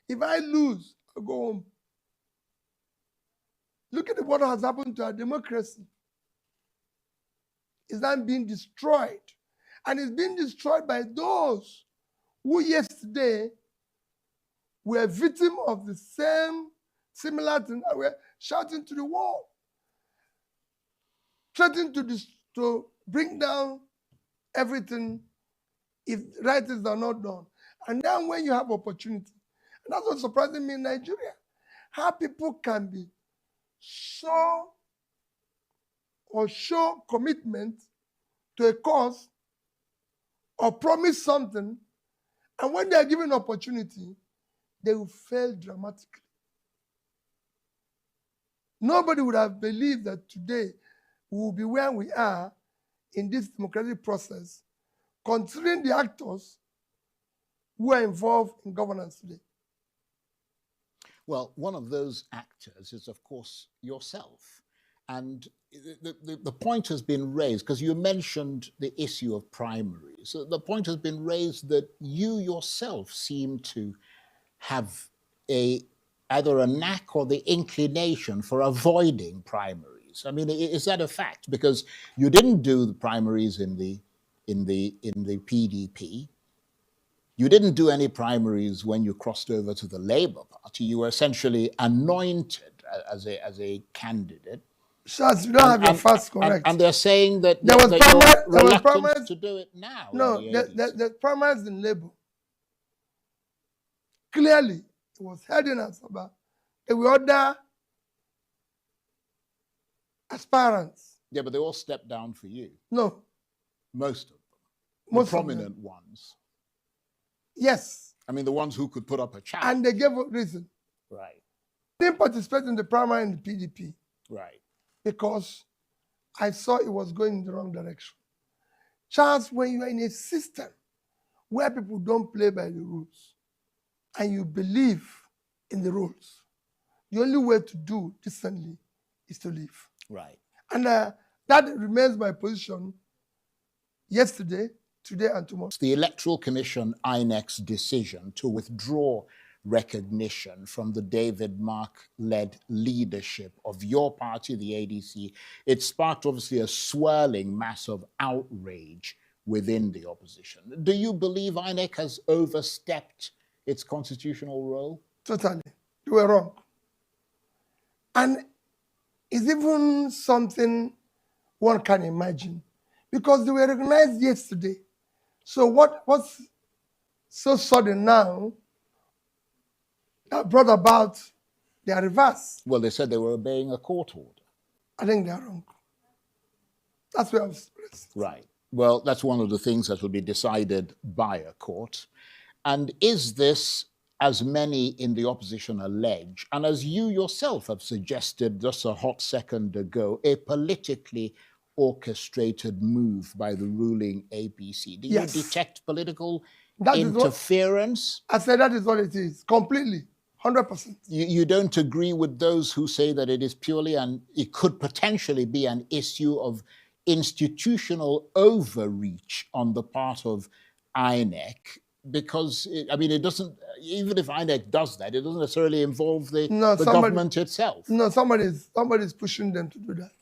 If I lose, I'll go home. Look at what has happened to our democracy. It's not being destroyed. And it's being destroyed by those who yesterday were victims of the same similar thing that were shouting to the wall, threatening to bring down everything if right things are not done. And then when you have opportunity, and that's what's surprising me in Nigeria, how people can be so or show commitment to a cause or promise something, and when they are given opportunity, they will fail dramatically. Nobody would have believed that today we will be where we are in this democratic process, considering the actors who are involved in governance today. Well, one of those actors is, of course, yourself. And the point has been raised, because you mentioned the issue of primaries. So the point has been raised that you yourself seem to have either a knack or the inclination for avoiding primaries. I mean, is that a fact? Because you didn't do the primaries in the PDP. You didn't do any primaries when you crossed over to the Labour Party. You were essentially anointed as a candidate. Charles, you don't have your facts correct. And they're saying that there was reluctant to do it now. No, the primaries in Labour. Clearly, it was held in Asaba. There were other aspirants. Yeah, but they all stepped down for you. No. Most of them. Most the prominent ones. Yes. I mean, the ones who could put up a challenge. And they gave a reason. Right. I didn't participate in the primary in the PDP. Right. Because I saw it was going in the wrong direction. Charles, when you are in a system where people don't play by the rules and you believe in the rules, the only way to do decently is to leave. Right. And that remains my position yesterday, today, and tomorrow. The Electoral Commission, INEC's decision to withdraw recognition from the David Mark-led leadership of your party, the ADC, it sparked obviously a swirling mass of outrage within the opposition. Do you believe INEC has overstepped its constitutional role? Totally. You were wrong. And it's even something one can imagine, because they were recognized yesterday. So what's so sudden now that brought about their reverse? Well, they said they were obeying a court order. I think they're wrong. That's where I was expressed. Right. Well, that's one of the things that will be decided by a court. And is this, as many in the opposition allege, and as you yourself have suggested just a hot second ago, a politically orchestrated move by the ruling APC? Do you detect political interference? I said that is what it is, completely, 100%. You don't agree with those who say that it is purely, and it could potentially be an issue of institutional overreach on the part of INEC, because, it doesn't, even if INEC does that, it doesn't necessarily involve the government itself. No, somebody's pushing them to do that.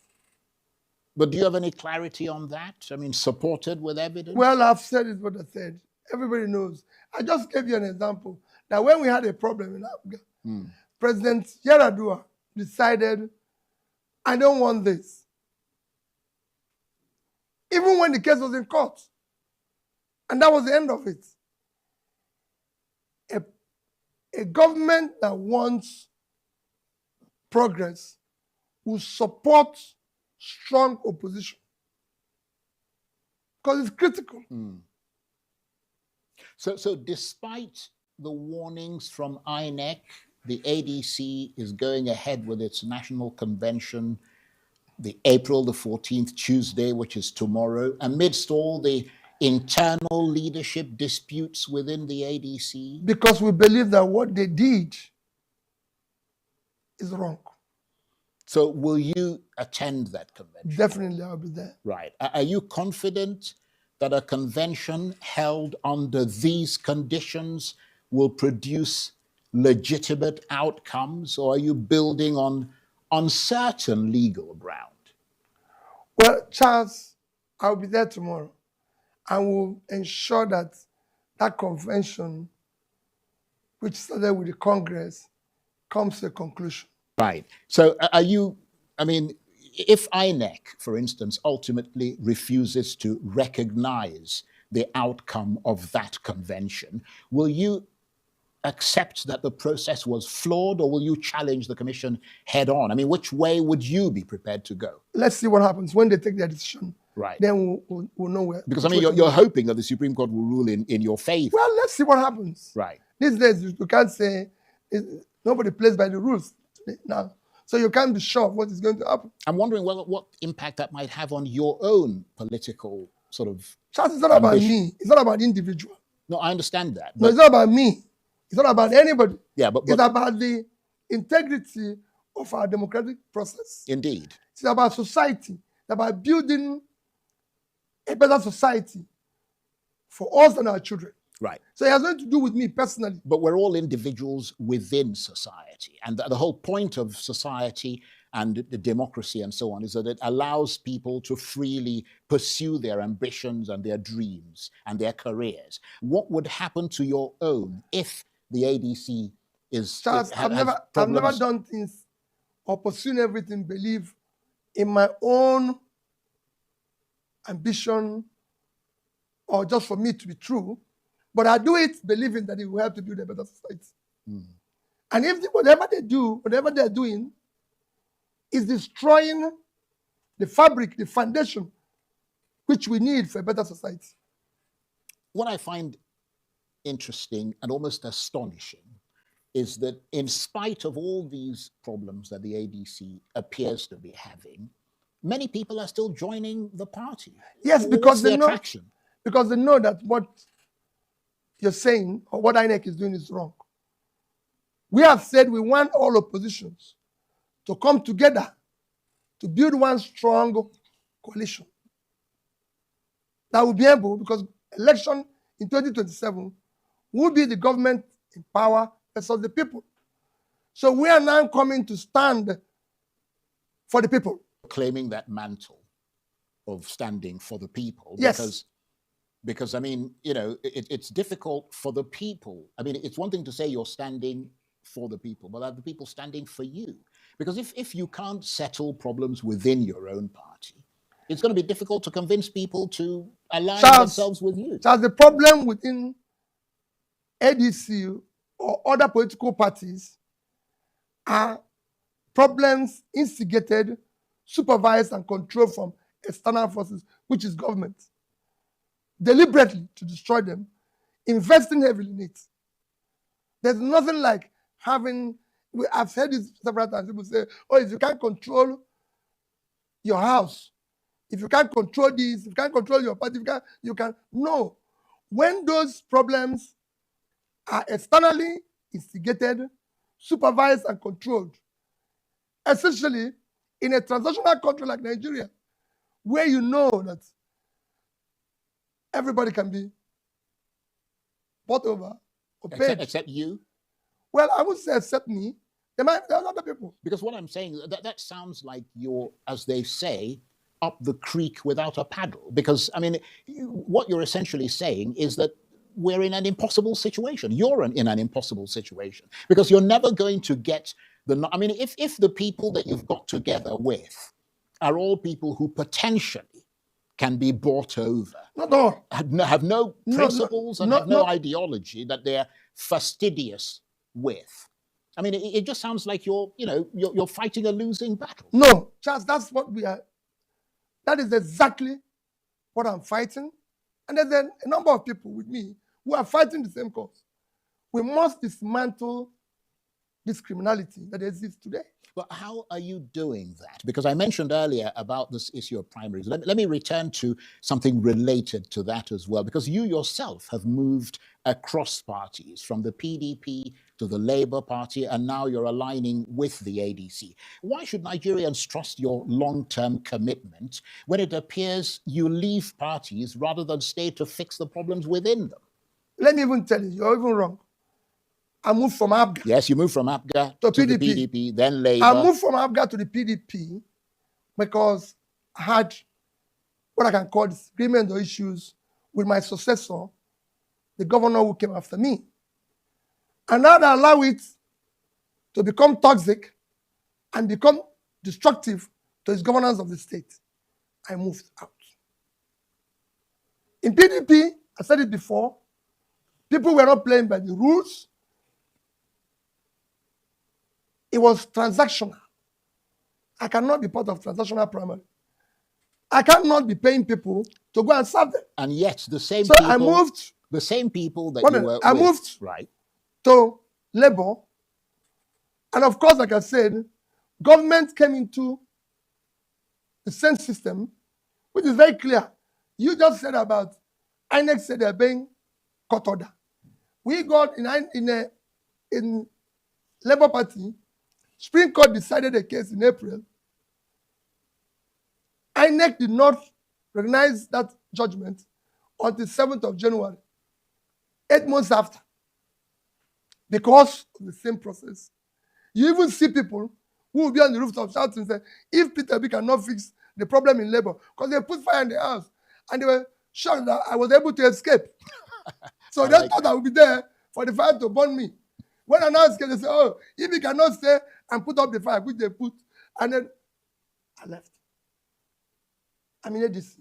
But do you have any clarity on that? Supported with evidence? Well, I've said it what I said. Everybody knows. I just gave you an example. Now, when we had a problem in Africa, President Yar'Adua decided, I don't want this. Even when the case was in court. And that was the end of it. A government that wants progress will support strong opposition, because it's critical. So despite the warnings from INEC, the ADC is going ahead with its national convention, the April the 14th, Tuesday, which is tomorrow, amidst all the internal leadership disputes within the ADC? Because we believe that what they did is wrong. So will you attend that convention? Definitely, I'll be there. Right. Are you confident that a convention held under these conditions will produce legitimate outcomes, or are you building on uncertain legal ground? Well, Charles, I'll be there tomorrow and will ensure that that convention, which started with the Congress, comes to a conclusion. Right. So are you, I mean, if INEC, for instance, ultimately refuses to recognize the outcome of that convention, will you accept that the process was flawed, or will you challenge the commission head on? I mean, which way would you be prepared to go? Let's see what happens when they take their decision. Right. Then we'll know where. Because, I mean, you're hoping that the Supreme Court will rule in your favor. Well, let's see what happens. Right. These days, you can't say nobody plays by the rules now. So you can't be sure of what is going to happen. I'm wondering what impact that might have on your own political sort of Charles, it's not about me. It's not about the individual. No, I understand that. No, it's not about me. It's not about anybody. Yeah, but it's about the integrity of our democratic process. Indeed. It's about society. It's about building a better society for us and our children. Right. So it has nothing to do with me personally. But we're all individuals within society. And the whole point of society and the democracy and so on is that it allows people to freely pursue their ambitions and their dreams and their careers. What would happen to your own if the ADC is... Charles, I've never done things or pursued everything, believe in my own ambition or just for me to be true. But I do it believing that it will help to build a better society. Mm. And if whatever they do, whatever they're doing, is destroying the fabric, the foundation, which we need for a better society. What I find interesting and almost astonishing is that in spite of all these problems that the ADC appears to be having, many people are still joining the party. Yes, because they know that what you're saying or what INEC is doing is wrong. We have said we want all oppositions to come together to build one strong coalition that will be able, because election in 2027 will be the government in power versus the people. So we are now coming to stand for the people. Claiming that mantle of standing for the people. Yes. Because I mean, you know, it's difficult for the people. I mean, it's one thing to say you're standing for the people, but are the people standing for you? Because if you can't settle problems within your own party, it's going to be difficult to convince people to align themselves with you. Charles, the problem within ADC or other political parties are problems instigated, supervised, and controlled from external forces, which is government, deliberately to destroy them, investing heavily in it. There's nothing like having, I've heard this several times, people say, oh, if you can't control your house, if you can't control this, if you can't control your party, you can. No. When those problems are externally instigated, supervised, and controlled, essentially in a transitional country like Nigeria, where you know that everybody can be bought over or paid. Except you? Well, I would say except me. There are other people. Because what I'm saying, that sounds like you're, as they say, up the creek without a paddle. Because, I mean, what you're essentially saying is that we're in an impossible situation. You're in an impossible situation. Because you're never going to get the... I mean, if the people that you've got together with are all people who potentially can be bought over, not all, have no principles and have no ideology that they're fastidious with. I mean, it just sounds like you're fighting a losing battle. No, Charles, that's what we are. That is exactly what I'm fighting. And there's a number of people with me who are fighting the same cause. We must dismantle this criminality that exists today. But how are you doing that? Because I mentioned earlier about this issue of primaries. Let me return to something related to that as well, because you yourself have moved across parties, from the PDP to the Labour Party, and now you're aligning with the ADC. Why should Nigerians trust your long-term commitment when it appears you leave parties rather than stay to fix the problems within them? Let me even tell you, you're even wrong. I moved from ABGA Yes, you moved from ABGA to to the PDP. PDP, then Labour. I moved from ABGA to the PDP because I had what I can call disagreement or issues with my successor, the governor who came after me. And now I allow it to become toxic and become destructive to its governance of the state. I moved out. In PDP, I said it before, people were not playing by the rules. It was transactional. I cannot be part of transactional primary. I cannot be paying people to go and serve them. And yet the same So people, I moved. the same people that Well, you were I with, moved right? to Labour. And of course, like I said, government came into the same system, which is very clear. You just said about INEC said they're being court order. We got in Labour Party, Supreme Court decided a case in April. INEC did not recognize that judgment until 7th of January, 8 months after, because of the same process. You even see people who will be on the rooftop shouting and say, if Peter Obi cannot fix the problem in Labour, because they put fire in the house, and they were shocked that I was able to escape. So they thought I would be there for the fire to burn me. When I now escaped, they said, oh, if he cannot stay and put up the fire, which they put, and then I left. I'm in ADC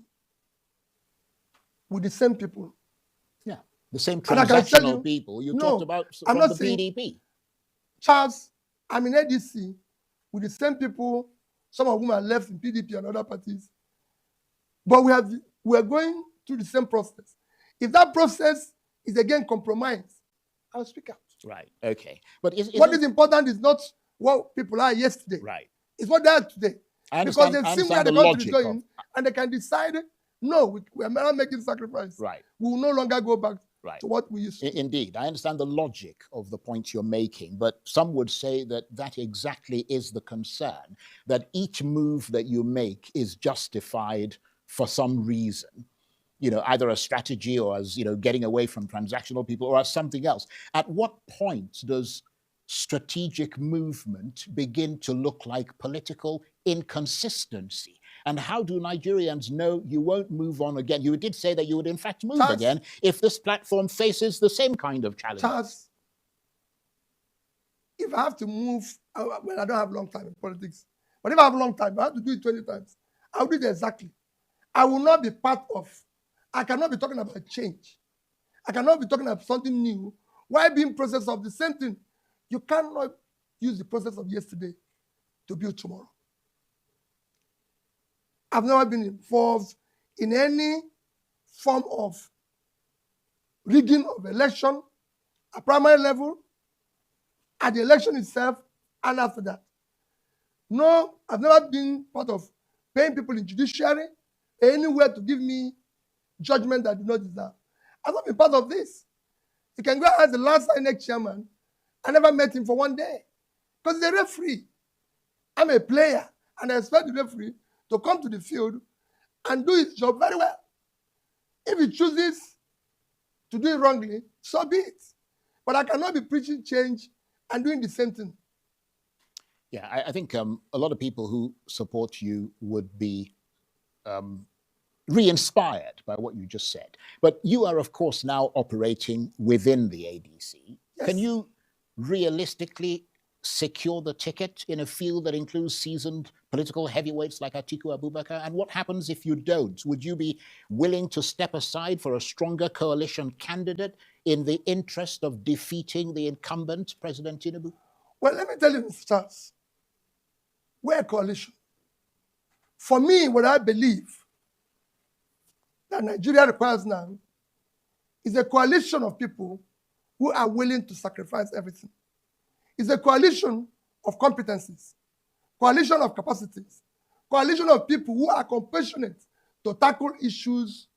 with the same people. Yeah, the same transactional people you talked about from the PDP. Charles, I'm in ADC with the same people, some of whom are left in PDP and other parties. But we are going through the same process. If that process is again compromised, I'll speak out. Right, okay. But what is important is not what people are yesterday. Right. It's what they are today. Because they've seen where the country is going, and they can decide, no, we are not making sacrifice. Right. We will no longer go back to what we used to. Indeed, I understand the logic of the point you're making, but some would say that that exactly is the concern, that each move that you make is justified for some reason. You know, either a strategy or as, you know, getting away from transactional people or as something else. At what point does strategic movement begin to look like political inconsistency? And how do Nigerians know you won't move on again? You did say that you would in fact move again if this platform faces the same kind of challenge. Charles, if I have to move, well, I don't have a long time in politics, but if I have a long time, I have to do it 20 times. I'll do it exactly. I will not be part of, I cannot be talking about change. I cannot be talking about something new. Why being process of the same thing? You cannot use the process of yesterday to build tomorrow. I've never been involved in any form of rigging of election at primary level, at the election itself, and after that. No, I've never been part of paying people in judiciary anywhere to give me judgment that I do not deserve. I've not been part of this. You can go and ask the last INEC chairman. I never met him for one day because he's a referee. I'm a player, and I expect the referee to come to the field and do his job very well. If he chooses to do it wrongly, so be it. But I cannot be preaching change and doing the same thing. Yeah, I think a lot of people who support you would be re-inspired by what you just said. But you are, of course, now operating within the ADC. Yes. Can you realistically secure the ticket in a field that includes seasoned political heavyweights like Atiku Abubakar? And what happens if you don't? Would you be willing to step aside for a stronger coalition candidate in the interest of defeating the incumbent, President Tinubu? Well, let me tell you, Mr. Charles, we're a coalition. For me, what I believe that Nigeria requires now is a coalition of people who are willing to sacrifice everything. It's a coalition of competencies, coalition of capacities, coalition of people who are compassionate to tackle issues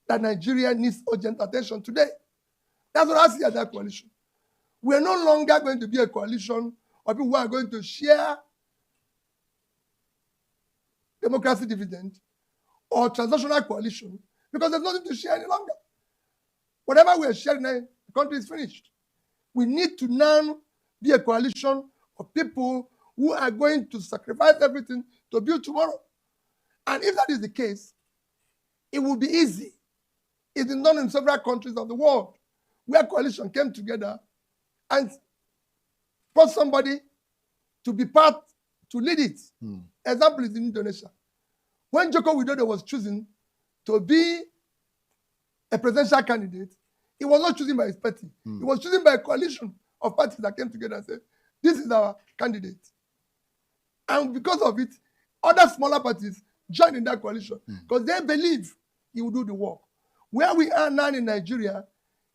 that Nigeria needs urgent attention today. That's what I see as that coalition. We are no longer going to be a coalition of people who are going to share democracy dividend or transnational coalition because there's nothing to share any longer. Whatever we are sharing, the country is finished. We need to now be a coalition of people who are going to sacrifice everything to build tomorrow. And if that is the case, it will be easy. It is done in several countries of the world where coalition came together and brought somebody to be part, to lead it. Example is in Indonesia. When Joko Widodo was chosen to be a presidential candidate, he was not chosen by his party. He was chosen by a coalition of parties that came together and said, this is our candidate. And because of it, other smaller parties joined in that coalition because they believe he will do the work. Where we are now in Nigeria,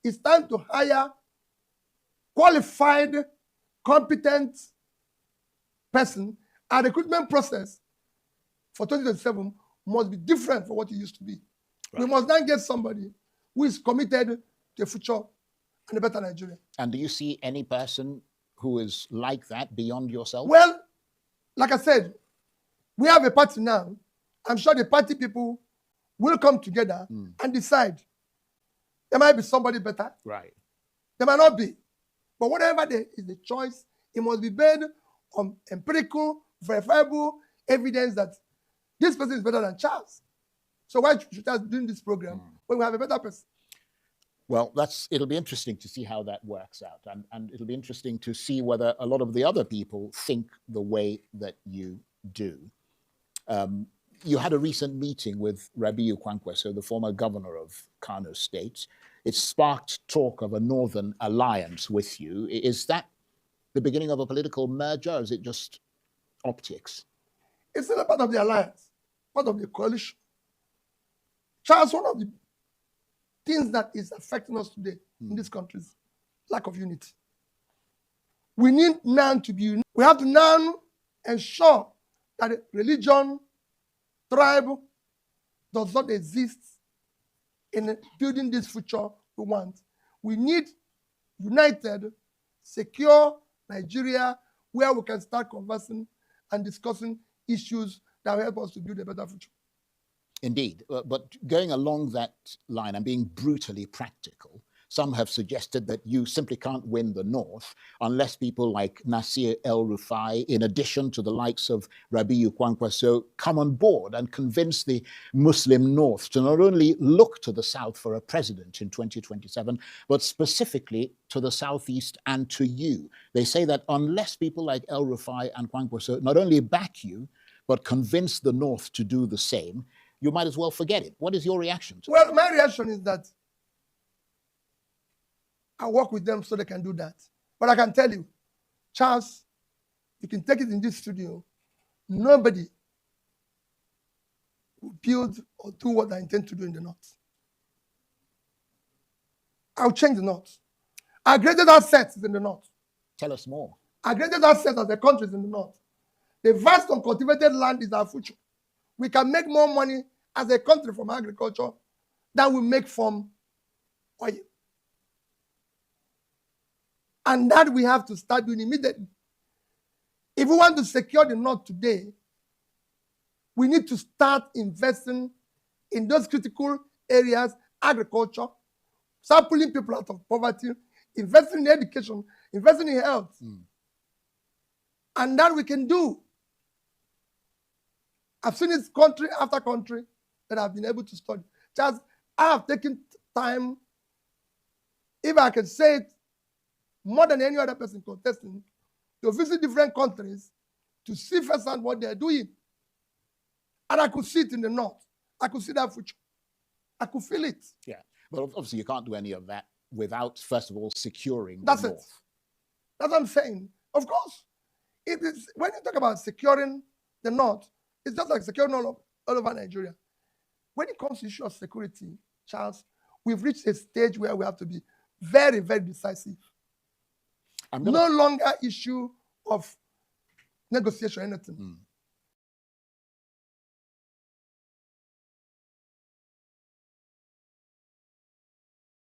it's time to hire qualified, competent person. Our recruitment process for 2027 must be different from what it used to be. Right. We must then get somebody who is committed to a future and a better Nigeria. And do you see any person who is like that beyond yourself? Well, like I said, we have a party now. I'm sure the party people will come together and decide. There might be somebody better. Right. There might not be. But whatever there is the choice, it must be based on empirical, verifiable evidence that this person is better than Charles. So why should I be doing this program when we have a better person? Well, it'll be interesting to see how that works out. And it'll be interesting to see whether a lot of the other people think the way that you do. You had a recent meeting with Rabiu Kwankwaso, the former governor of Kano State. It sparked talk of a northern alliance with you. Is that the beginning of a political merger, or is it just optics? It's still a part of the alliance, part of the coalition. Charles, one of the things that is affecting us today in this country is lack of unity. We need now to be united. We have to now ensure that religion, tribe does not exist in building this future we want. We need united, secure Nigeria where we can start conversing and discussing issues that will help us to build a better future. Indeed, but going along that line and being brutally practical, some have suggested that you simply can't win the North unless people like Nasir El-Rufai, in addition to the likes of Rabiu Kwankwaso, come on board and convince the Muslim North to not only look to the South for a president in 2027, but specifically to the Southeast and to you. They say that unless people like El-Rufai and Kwankwaso not only back you, but convince the North to do the same, you might as well forget it. What is your reaction to that? Well, my reaction is that I work with them so they can do that. But I can tell you, Charles, you can take it in this studio, nobody will build or do what I intend to do in the North. I'll change the North. Our greatest asset is in the North. Tell us more. Our greatest asset as a country is in the North. The vast uncultivated land is our future. We can make more money as a country from agriculture than we make from oil. And that we have to start doing immediately. If we want to secure the North today, we need to start investing in those critical areas, agriculture, start pulling people out of poverty, investing in education, investing in health. And that we can do. I've seen it country after country that I've been able to study. Just, I have taken time, if I can say it, more than any other person contesting, to visit different countries to see firsthand what they're doing. And I could see it in the North. I could see that future. I could feel it. Yeah, but obviously you can't do any of that without, first of all, securing That's the it. North. That's what I'm saying. Of course, it is, when you talk about securing the North, it's just like securing all over Nigeria. When it comes to issue of security, Charles, we've reached a stage where we have to be very, very decisive. No longer issue of negotiation or anything.